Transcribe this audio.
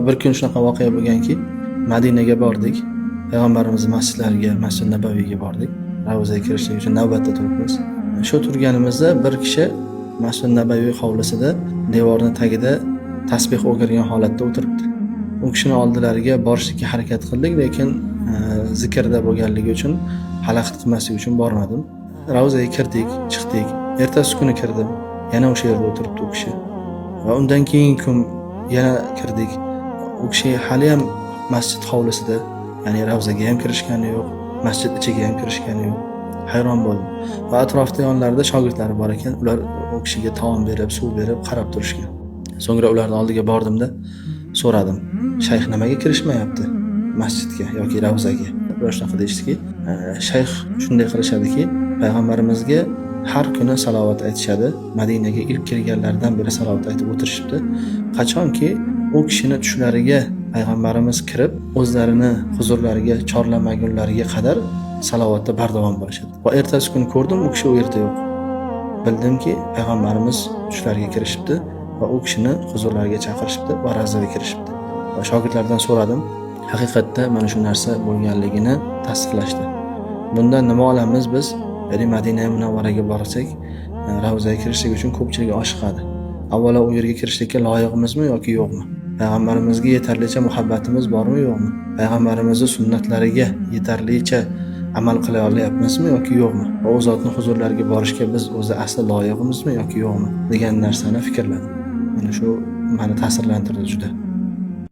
bir kun shunaqa voqea bo'lganki, Madinaga bordik. Payg'ambarimiz masjidlariga, Masjid Nabaviyga bordik. Ravzaga kirishlik uchun navbatda turibmiz. Shu turganimizda bir kishi Masjid Nabaviy hovlisida devorning tagida tasbih o'girgan holatda o'tiribdi. U kishini oldilariga borishga harakat qildik, lekin zikrda bo'lganligi uchun xalaqit qilmaslik uchun bormadim. Ravzaga kirdik, chiqdik. Ertasi kuni kirdim. Yana o'sha yerda o'tiribdi u kishi. Va undan keyingi kun yana kirdik. U kishi hali ham masjid hovlisida, ya'ni ravzaga ham kirishgani yo'q, masjid ichiga ham kirishgani yo'q. Hayron bo'ldim. Va atrofda yonlarida shogirdlari bor ekan, ular u kishiga taom berib, suv berib qarab turishgan. So'ngra ularning oldiga bordimda so'radim, shayx nimaga kirishmayapti masjidga yoki ravzaga? Ular shunaqa deyishdiki, shayx shunday qilishadiki, payg'ambarimizga har kuni salovat aytishadi. Madinaga ilk kelganlardan beri salovat aytib o'tirishibdi. Qachonki u kishini tushlariga payg'ambarimiz kirib, o'zlarini huzurlariga chorlamagunlariga qadar salovatda bardavom bo'lishadi. Va ertasi kuni ko'rdim, u kishi u yerda yo'q. Bildimki, payg'ambarimiz tushlariga kirishibdi va u kishini huzurlariga chaqirishibdi va ravzaga kirishibdi. Va shogirdlardan so'radim, haqiqatda mana shu narsa bo'lganligini tasdiqlashdi. Bundan nima olamiz biz? Ya'ni Madina Munavvaraga borsak, ravzaga kirishlik uchun ko'pchilik oshiqadi. Avvalo u yerga kirishlikka loyiqmizmi yoki yo'qmi? Payg'ambarimizga yetarlicha muhabbatimiz bormi yo'qmi? Payg'ambarimizning sunnatlariga yetarlicha amal qila olyapmizmi yoki yo'qmi? Va u zotning huzurlariga borishga biz o'zi asli loyiqmizmi yoki yo'qmi degan narsani fikrladim. Mana shu meni ta'sirlantirdi juda.